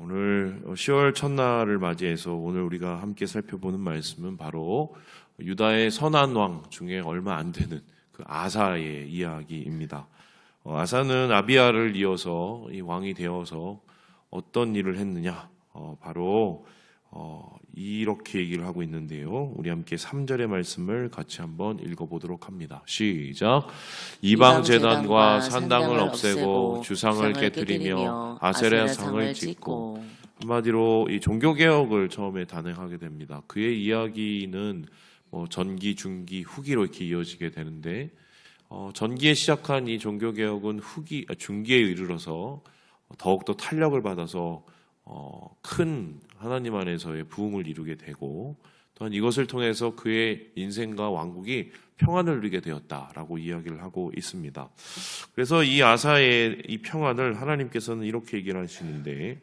오늘 10월 첫날을 맞이해서 오늘 우리가 함께 살펴보는 말씀은 바로 유다의 선한 왕 중에 얼마 안 되는 그 아사의 이야기입니다. 아사는 아비야를 이어서 이 왕이 되어서 어떤 일을 했느냐? 바로 이렇게 얘기를 하고 있는데요. 우리 함께 3절의 말씀을 같이 한번 읽어보도록 합니다. 시작. 이방 제단과 산당을 없애고 주상을 깨뜨리며 아세라상을 짓고. 한마디로 이 종교개혁을 처음에 단행하게 됩니다. 그의 이야기는 전기, 중기, 후기로 이렇게 이어지게 되는데 전기에 시작한 이 종교개혁은 중기에 이르러서 더욱더 탄력을 받아서 큰 하나님 안에서의 부흥을 이루게 되고 또한 이것을 통해서 그의 인생과 왕국이 평안을 누리게 되었다라고 이야기를 하고 있습니다. 그래서 이 아사의 이 평안을 하나님께서는 이렇게 얘기를 하시는데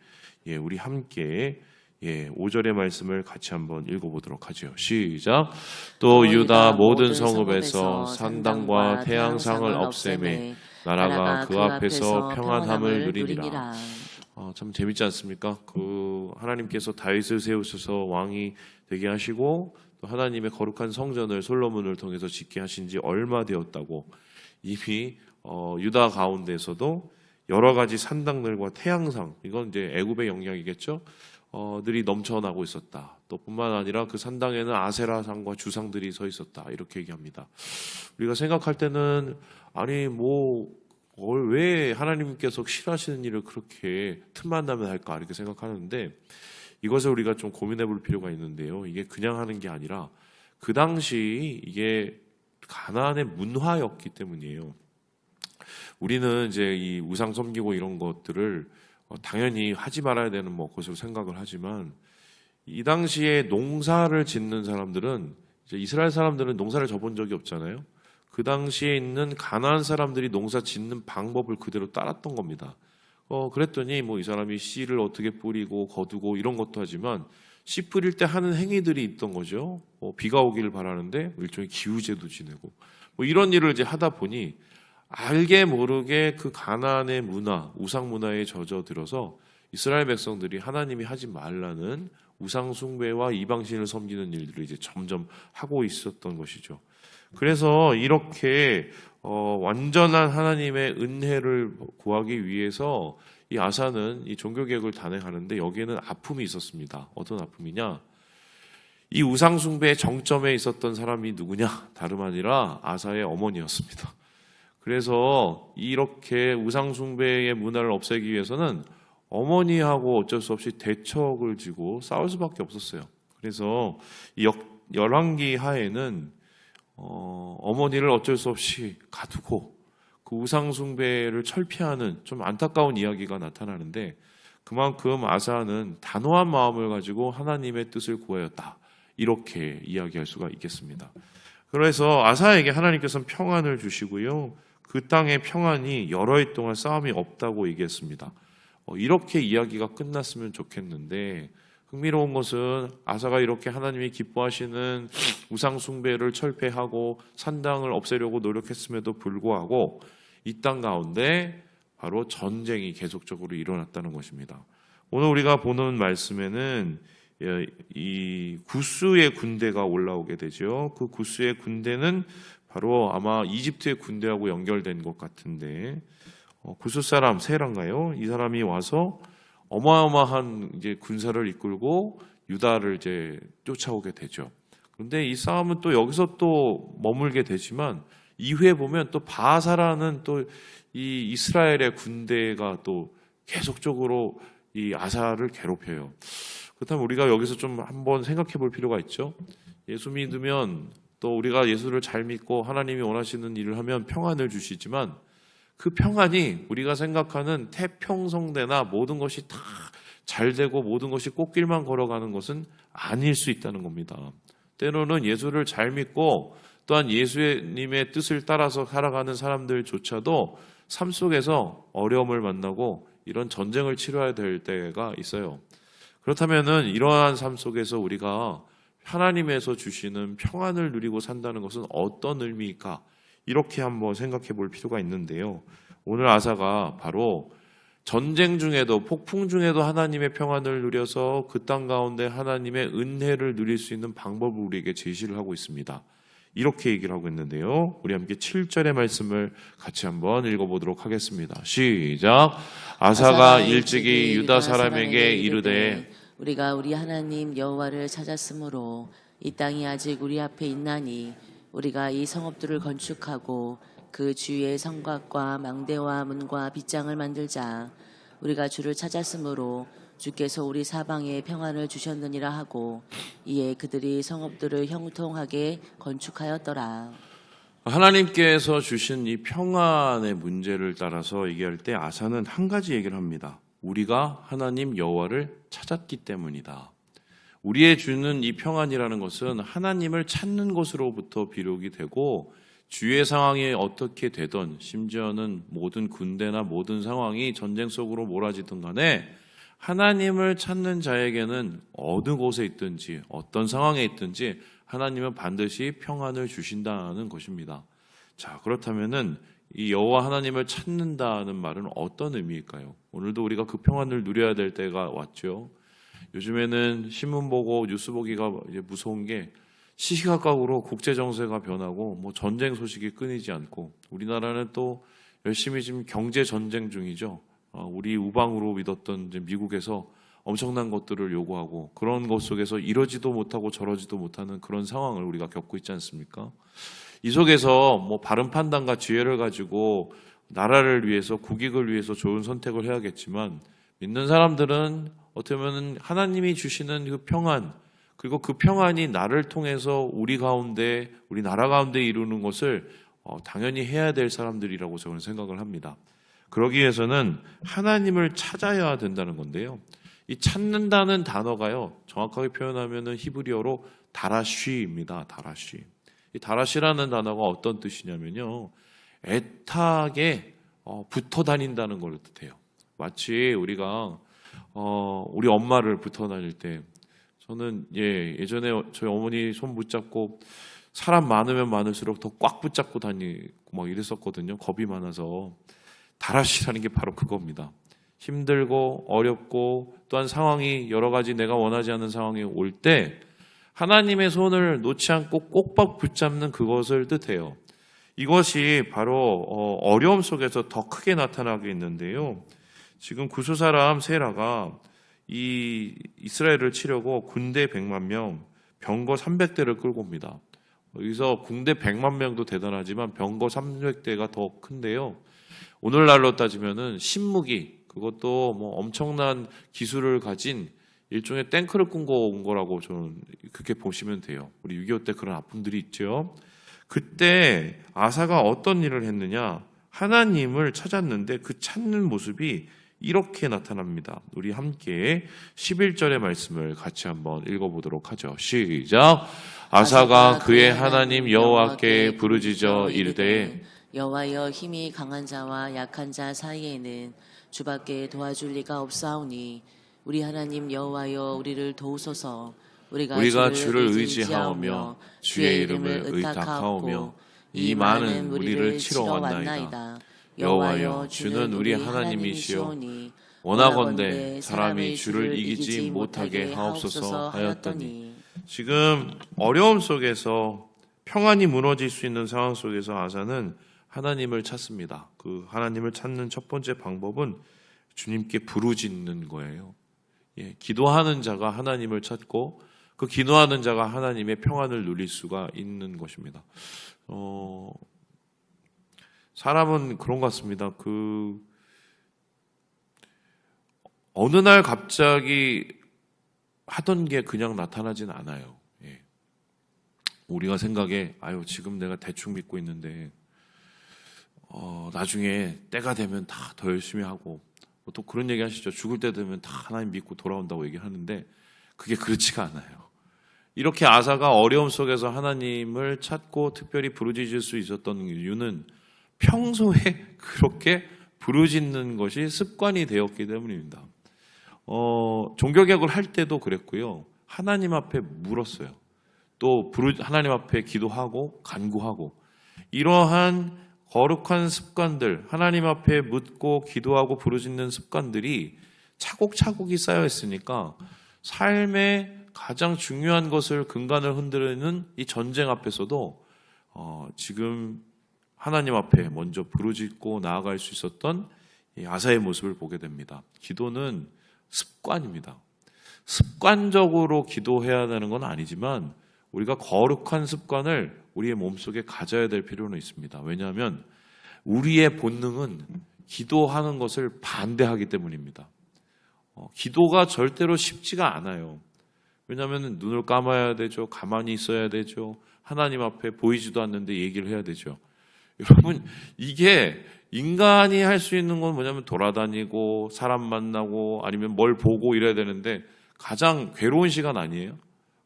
우리 함께 5절의 말씀을 같이 한번 읽어보도록 하죠. 시작. 또 유다 모든 성읍에서 산당과 태양상을 없애매 나라가 그 앞에서 평안함을 누리리라. 참 재밌지 않습니까? 그 하나님께서 다윗을 세우셔서 왕이 되게 하시고 또 하나님의 거룩한 성전을 솔로몬을 통해서 짓게 하신 지 얼마 되었다고 이미 유다 가운데서도 여러 가지 산당들과 태양상, 이건 이제 애굽의 영향이겠죠? 들이 넘쳐나고 있었다. 또 뿐만 아니라 그 산당에는 아세라상과 주상들이 서 있었다. 이렇게 얘기합니다. 우리가 생각할 때는 아니 왜 하나님께서 싫어하시는 일을 그렇게 틈만 나면 할까 이렇게 생각하는데 이것을 우리가 좀 고민해 볼 필요가 있는데요. 이게 그냥 하는 게 아니라 그 당시 이게 가나안의 문화였기 때문이에요. 우리는 이제 이 우상 섬기고 이런 것들을 당연히 하지 말아야 되는 것으로 생각을 하지만 이 당시에 농사를 짓는 사람들은 이제 이스라엘 사람들은 농사를 져본 적이 없잖아요. 그 당시에 있는 가나안 사람들이 농사 짓는 방법을 그대로 따랐던 겁니다. 그랬더니 이 사람이 씨를 어떻게 뿌리고 거두고 이런 것도 하지만 씨 뿌릴 때 하는 행위들이 있던 거죠. 비가 오기를 바라는데 일종의 기우제도 지내고 이런 일을 이제 하다 보니 알게 모르게 그 가나안의 문화, 우상 문화에 젖어들어서 이스라엘 백성들이 하나님이 하지 말라는 우상 숭배와 이방신을 섬기는 일들을 이제 점점 하고 있었던 것이죠. 그래서 이렇게 완전한 하나님의 은혜를 구하기 위해서 이 아사는 이 종교개혁을 단행하는데 여기에는 아픔이 있었습니다. 어떤 아픔이냐? 이 우상 숭배의 정점에 있었던 사람이 누구냐? 다름 아니라 아사의 어머니였습니다. 그래서 이렇게 우상 숭배의 문화를 없애기 위해서는 어머니하고 어쩔 수 없이 대척을 지고 싸울 수밖에 없었어요. 그래서 이 열왕기 하에는 어머니를 어쩔 수 없이 가두고 그 우상 숭배를 철폐하는 좀 안타까운 이야기가 나타나는데 그만큼 아사는 단호한 마음을 가지고 하나님의 뜻을 구하였다. 이렇게 이야기할 수가 있겠습니다. 그래서 아사에게 하나님께서는 평안을 주시고요. 그 땅의 평안이 여러 해 동안 싸움이 없다고 얘기했습니다. 이렇게 이야기가 끝났으면 좋겠는데 흥미로운 것은 아사가 이렇게 하나님이 기뻐하시는 우상 숭배를 철폐하고 산당을 없애려고 노력했음에도 불구하고 이 땅 가운데 바로 전쟁이 계속적으로 일어났다는 것입니다. 오늘 우리가 보는 말씀에는 이 구스의 군대가 올라오게 되죠. 그 구스의 군대는 바로 아마 이집트의 군대하고 연결된 것 같은데 구스 사람 세라인가요? 이 사람이 와서 어마어마한 이제 군사를 이끌고 유다를 이제 쫓아오게 되죠. 그런데 이 싸움은 또 여기서 또 머물게 되지만 이후에 보면 또 바사라는 또 이 이스라엘의 군대가 또 계속적으로 이 아사를 괴롭혀요. 그렇다면 우리가 여기서 좀 한번 생각해 볼 필요가 있죠. 예수 믿으면 또 우리가 예수를 잘 믿고 하나님이 원하시는 일을 하면 평안을 주시지만 그 평안이 우리가 생각하는 태평성대나 모든 것이 다 잘 되고 모든 것이 꽃길만 걸어가는 것은 아닐 수 있다는 겁니다. 때로는 예수를 잘 믿고 또한 예수님의 뜻을 따라서 살아가는 사람들조차도 삶 속에서 어려움을 만나고 이런 전쟁을 치러야 될 때가 있어요. 그렇다면은 이러한 삶 속에서 우리가 하나님에서 주시는 평안을 누리고 산다는 것은 어떤 의미일까? 이렇게 한번 생각해 볼 필요가 있는데요. 오늘 아사가 바로 전쟁 중에도 폭풍 중에도 하나님의 평안을 누려서 그 땅 가운데 하나님의 은혜를 누릴 수 있는 방법을 우리에게 제시를 하고 있습니다. 이렇게 얘기를 하고 있는데요. 우리 함께 7절의 말씀을 같이 한번 읽어보도록 하겠습니다. 시작. 아사가 일찍이 유다 사람에게 이르되 우리가 우리 하나님 여호와를 찾았으므로 이 땅이 아직 우리 앞에 있나니 우리가 이 성읍들을 건축하고 그 주위의 성곽과 망대와 문과 빗장을 만들자. 우리가 주를 찾았으므로 주께서 우리 사방에 평안을 주셨느니라 하고 이에 그들이 성읍들을 형통하게 건축하였더라. 하나님께서 주신 이 평안의 문제를 따라서 얘기할 때 아사는 한 가지 얘기를 합니다. 우리가 하나님 여호와를 찾았기 때문이다. 우리의 주는 이 평안이라는 것은 하나님을 찾는 것으로부터 비롯이 되고 주의 상황이 어떻게 되든 심지어는 모든 군대나 모든 상황이 전쟁 속으로 몰아지든 간에 하나님을 찾는 자에게는 어느 곳에 있든지 어떤 상황에 있든지 하나님은 반드시 평안을 주신다는 것입니다. 자, 그렇다면은 이 여호와 하나님을 찾는다는 말은 어떤 의미일까요? 오늘도 우리가 그 평안을 누려야 될 때가 왔죠. 요즘에는 신문 보고 뉴스 보기가 이제 무서운 게 시시각각으로 국제 정세가 변하고 뭐 전쟁 소식이 끊이지 않고 우리나라는 또 열심히 지금 경제 전쟁 중이죠. 우리 우방으로 믿었던 이제 미국에서 엄청난 것들을 요구하고 그런 것 속에서 이러지도 못하고 저러지도 못하는 그런 상황을 우리가 겪고 있지 않습니까? 이 속에서 뭐 바른 판단과 지혜를 가지고 나라를 위해서 국익을 위해서 좋은 선택을 해야겠지만 믿는 사람들은 어떻게 보면 하나님이 주시는 그 평안 그리고 그 평안이 나를 통해서 우리 가운데 우리 나라 가운데 이루는 것을 당연히 해야 될 사람들이라고 저는 생각을 합니다. 그러기 위해서는 하나님을 찾아야 된다는 건데요. 이 찾는다는 단어가요. 정확하게 표현하면은 히브리어로 다라쉬입니다. 다라쉬. 이 다라쉬라는 단어가 어떤 뜻이냐면요. 애타게 붙어 다닌다는 걸 뜻해요. 마치 우리가 우리 엄마를 붙어 다닐 때 저는 예전에 저희 어머니 손 붙잡고 사람 많으면 많을수록 더 꽉 붙잡고 다니고 막 이랬었거든요. 겁이 많아서. 다라시라는 게 바로 그겁니다. 힘들고 어렵고 또한 상황이 여러 가지 내가 원하지 않는 상황이 올 때 하나님의 손을 놓지 않고 꼭박 붙잡는 그것을 뜻해요. 이것이 바로 어려움 속에서 더 크게 나타나게 있는데요. 지금 구스 사람 세라가 이 이스라엘을 치려고 군대 100만 명, 병거 300대를 끌고 옵니다. 여기서 군대 100만 명도 대단하지만 병거 300대가 더 큰데요. 오늘날로 따지면은 신무기, 그것도 뭐 엄청난 기술을 가진 일종의 탱크를 끌고 온 거라고 저는 그렇게 보시면 돼요. 우리 6.25 때 그런 아픔들이 있죠. 그때 아사가 어떤 일을 했느냐? 하나님을 찾았는데 그 찾는 모습이 이렇게 나타납니다. 우리 함께 11절의 말씀을 같이 한번 읽어보도록 하죠. 시작. 아사가 그의 하나님 여호와께 부르짖어 이르되 여호와여 힘이 강한 자와 약한 자 사이에는 주밖에 도와줄 리가 없사오니 우리 하나님 여호와여 우리를 도우소서. 우리가 주를 의지하오며 주의 이름을 의탁하오며 이 많은 우리를 치러 왔나이다. 여호와여 주는 우리 하나님이시오. 원하건대 사람이 주를 이기지 못하게 하옵소서 하였더니. 지금 어려움 속에서 평안이 무너질 수 있는 상황 속에서 아사는 하나님을 찾습니다. 그 하나님을 찾는 첫 번째 방법은 주님께 부르짖는 거예요. 기도하는 자가 하나님을 찾고 그 기도하는 자가 하나님의 평안을 누릴 수가 있는 것입니다. 사람은 그런 것 같습니다. 어느 날 갑자기 하던 게 그냥 나타나진 않아요. 우리가 생각에 지금 내가 대충 믿고 있는데 나중에 때가 되면 다 더 열심히 하고 또 그런 얘기 하시죠. 죽을 때 되면 다 하나님 믿고 돌아온다고 얘기하는데 그게 그렇지가 않아요. 이렇게 아사가 어려움 속에서 하나님을 찾고 특별히 부르짖을 수 있었던 이유는 평소에 그렇게 부르짖는 것이 습관이 되었기 때문입니다. 종교개혁을 할 때도 그랬고요. 하나님 앞에 물었어요. 또 하나님 앞에 기도하고 간구하고 이러한 거룩한 습관들, 하나님 앞에 묻고 기도하고 부르짖는 습관들이 차곡차곡이 쌓여 있으니까 삶의 가장 중요한 것을 근간을 흔드는 이 전쟁 앞에서도 지금 하나님 앞에 먼저 부르짖고 나아갈 수 있었던 이 아사의 모습을 보게 됩니다. 기도는 습관입니다. 습관적으로 기도해야 되는 건 아니지만 우리가 거룩한 습관을 우리의 몸속에 가져야 될 필요는 있습니다. 왜냐하면 우리의 본능은 기도하는 것을 반대하기 때문입니다. 기도가 절대로 쉽지가 않아요. 왜냐하면 눈을 감아야 되죠. 가만히 있어야 되죠. 하나님 앞에 보이지도 않는데 얘기를 해야 되죠. 여러분, 이게 인간이 할 수 있는 건 뭐냐면 돌아다니고 사람 만나고 아니면 뭘 보고 이래야 되는데 가장 괴로운 시간 아니에요?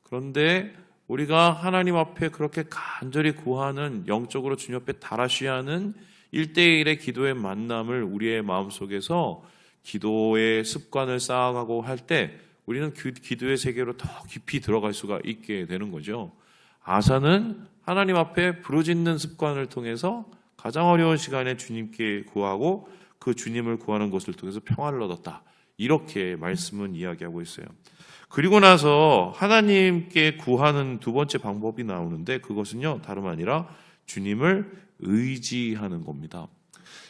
그런데 우리가 하나님 앞에 그렇게 간절히 구하는, 영적으로 주님 앞에 달아쉬야 하는 1대1의 기도의 만남을 우리의 마음속에서 기도의 습관을 쌓아가고 할 때 우리는 그 기도의 세계로 더 깊이 들어갈 수가 있게 되는 거죠. 아사는 하나님 앞에 부르짖는 습관을 통해서 가장 어려운 시간에 주님께 구하고 그 주님을 구하는 것을 통해서 평화를 얻었다. 이렇게 말씀은 이야기하고 있어요. 그리고 나서 하나님께 구하는 두 번째 방법이 나오는데 그것은요, 다름 아니라 주님을 의지하는 겁니다.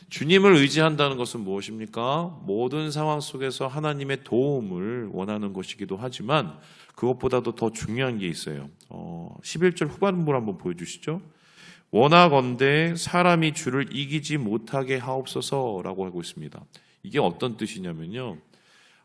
주님을 의지한다는 것은 무엇입니까? 모든 상황 속에서 하나님의 도움을 원하는 것이기도 하지만 그것보다도 더 중요한 게 있어요. 11절 후반부를 한번 보여주시죠. 원하건대 사람이 주를 이기지 못하게 하옵소서라고 하고 있습니다. 이게 어떤 뜻이냐면요,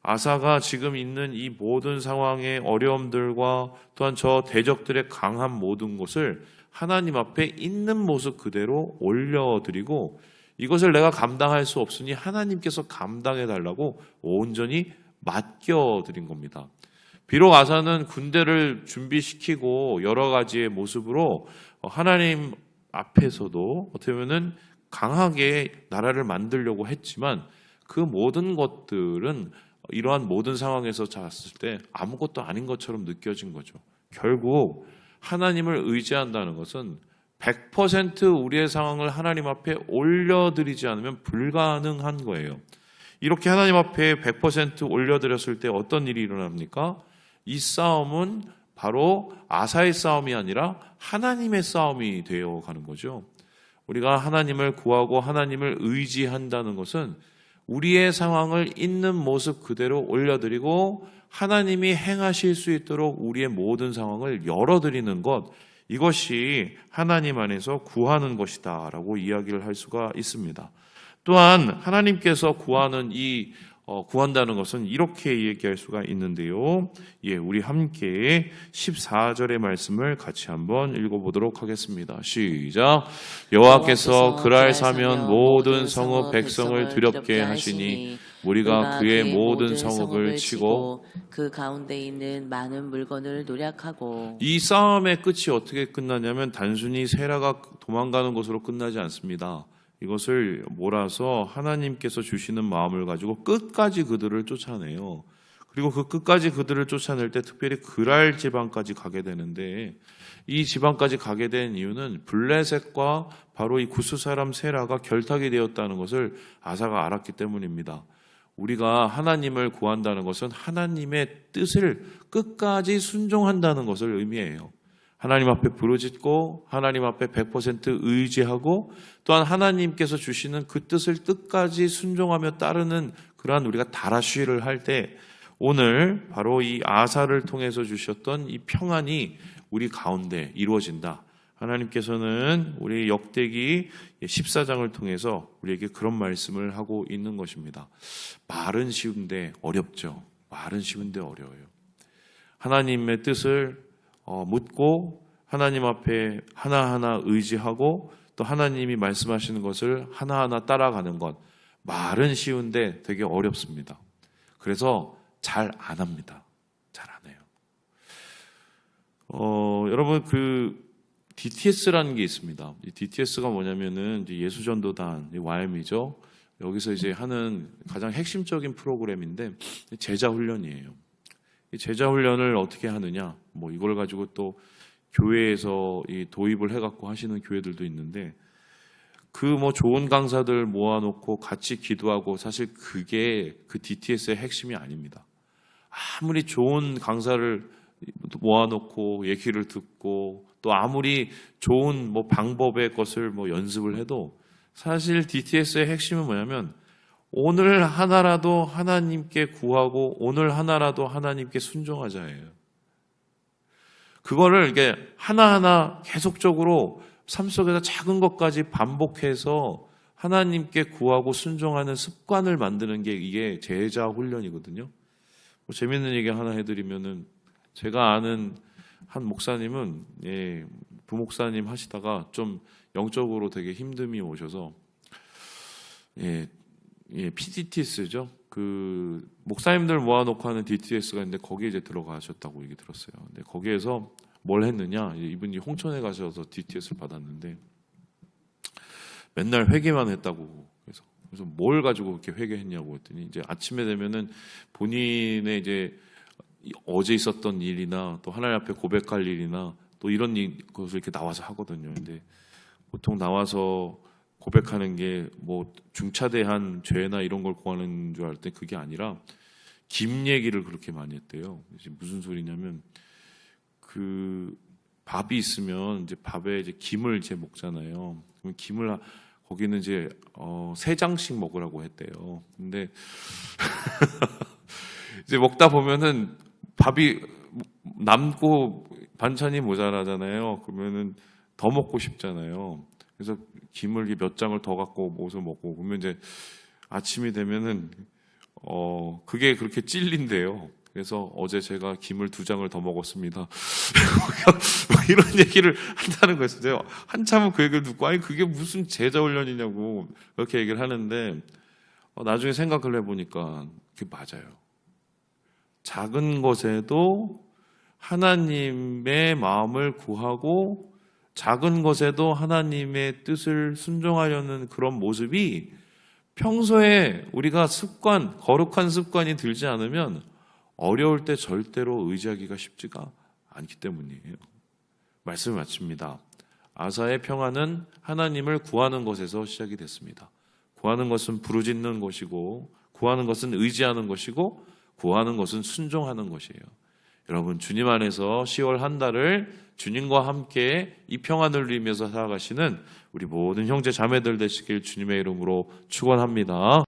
아사가 지금 있는 이 모든 상황의 어려움들과 또한 저 대적들의 강한 모든 것을 하나님 앞에 있는 모습 그대로 올려드리고 이것을 내가 감당할 수 없으니 하나님께서 감당해달라고 온전히 맡겨드린 겁니다. 비록 아사는 군대를 준비시키고 여러 가지의 모습으로 하나님 앞에서도 어떻게 보면 강하게 나라를 만들려고 했지만 그 모든 것들은 이러한 모든 상황에서 봤을 때 아무것도 아닌 것처럼 느껴진 거죠. 결국 하나님을 의지한다는 것은 100% 우리의 상황을 하나님 앞에 올려드리지 않으면 불가능한 거예요. 이렇게 하나님 앞에 100% 올려드렸을 때 어떤 일이 일어납니까? 이 싸움은 바로 아사의 싸움이 아니라 하나님의 싸움이 되어가는 거죠. 우리가 하나님을 구하고 하나님을 의지한다는 것은 우리의 상황을 있는 모습 그대로 올려드리고 하나님이 행하실 수 있도록 우리의 모든 상황을 열어드리는 것, 이것이 하나님 안에서 구하는 것이다 라고 이야기를 할 수가 있습니다. 또한 하나님께서 구한다는 것은 이렇게 얘기할 수가 있는데요. 우리 함께 14절의 말씀을 같이 한번 읽어보도록 하겠습니다. 시작. 여호와께서 그랄 사면 모든 성읍 백성을 두렵게 하시니 우리가 그의 모든 성읍을 치고 그 가운데 있는 많은 물건을 노략하고. 이 싸움의 끝이 어떻게 끝나냐면 단순히 세라가 도망가는 것으로 끝나지 않습니다. 이것을 몰아서 하나님께서 주시는 마음을 가지고 끝까지 그들을 쫓아내요. 그리고 그 끝까지 그들을 쫓아낼 때 특별히 그랄 지방까지 가게 되는데 이 지방까지 가게 된 이유는 블레셋과 바로 이 구스 사람 세라가 결탁이 되었다는 것을 아사가 알았기 때문입니다. 우리가 하나님을 구한다는 것은 하나님의 뜻을 끝까지 순종한다는 것을 의미해요. 하나님 앞에 부르짖고 하나님 앞에 100% 의지하고 또한 하나님께서 주시는 그 뜻을 끝까지 순종하며 따르는 그러한 우리가 다라쉬를 할 때 오늘 바로 이 아사를 통해서 주셨던 이 평안이 우리 가운데 이루어진다. 하나님께서는 우리 역대기 14장을 통해서 우리에게 그런 말씀을 하고 있는 것입니다. 말은 쉬운데 어렵죠. 말은 쉬운데 어려워요. 하나님의 뜻을 묻고 하나님 앞에 하나하나 의지하고 또 하나님이 말씀하시는 것을 하나하나 따라가는 것, 말은 쉬운데 되게 어렵습니다. 그래서 잘 안 합니다. 잘 안 해요. 여러분 DTS라는 게 있습니다. 이 DTS가 뭐냐면은 이제 예수전도단 YM이죠. 여기서 이제 하는 가장 핵심적인 프로그램인데 제자 훈련이에요. 이 제자 훈련을 어떻게 하느냐? 이걸 가지고 또 교회에서 이 도입을 해갖고 하시는 교회들도 있는데 그 뭐 좋은 강사들 모아놓고 같이 기도하고 사실 그게 그 DTS의 핵심이 아닙니다. 아무리 좋은 강사를 모아놓고 얘기를 듣고 또 아무리 좋은 뭐 방법의 것을 뭐 연습을 해도 사실 DTS의 핵심은 뭐냐면 오늘 하나라도 하나님께 구하고 오늘 하나라도 하나님께 순종하자예요. 그거를 이게 하나하나 계속적으로 삶 속에서 작은 것까지 반복해서 하나님께 구하고 순종하는 습관을 만드는 게 이게 제자 훈련이거든요. 뭐 재밌는 얘기 하나 해드리면은 제가 아는 한 목사님은 부목사님 하시다가 좀 영적으로 되게 힘듦이 오셔서 PDTS죠. 그 목사님들 모아놓고 하는 DTS가 있는데 거기에 이제 들어가셨다고 얘기 들었어요. 근데 거기에서 뭘 했느냐? 이분이 홍천에 가셔서 DTS를 받았는데 맨날 회개만 했다고. 그래서 뭘 가지고 그렇게 회개했냐고 했더니 이제 아침에 되면은 본인의 이제 어제 있었던 일이나 또 하나님 앞에 고백할 일이나 또 이런 것을 이렇게 나와서 하거든요. 근데 보통 나와서 고백하는 게 뭐 중차대한 죄나 이런 걸 구하는 줄 알 때 그게 아니라 김 얘기를 그렇게 많이 했대요. 이제 무슨 소리냐면 그 밥이 있으면 이제 밥에 이제 김을 이제 먹잖아요. 그럼 김을 거기는 이제 3장씩 먹으라고 했대요. 근데 이제 먹다 보면은 밥이 남고 반찬이 모자라잖아요. 그러면은 더 먹고 싶잖아요. 그래서 김을 몇 장을 더 갖고 모서 먹고 그러면 이제 아침이 되면은 그게 그렇게 찔린대요. 그래서 어제 제가 김을 2장을 더 먹었습니다. 이런 얘기를 한다는 거였어요. 제가 한참은 그 얘기를 듣고 아니 그게 무슨 제자 훈련이냐고 그렇게 얘기를 하는데 나중에 생각을 해보니까 그게 맞아요. 작은 것에도 하나님의 마음을 구하고 작은 것에도 하나님의 뜻을 순종하려는 그런 모습이 평소에 우리가 거룩한 습관이 들지 않으면 어려울 때 절대로 의지하기가 쉽지가 않기 때문이에요. 말씀을 마칩니다. 아사의 평안은 하나님을 구하는 것에서 시작이 됐습니다. 구하는 것은 부르짖는 것이고 구하는 것은 의지하는 것이고 구하는 것은 순종하는 것이에요. 여러분 주님 안에서 10월 한 달을 주님과 함께 이 평안을 누리면서 살아가시는 우리 모든 형제 자매들 되시길 주님의 이름으로 축원합니다.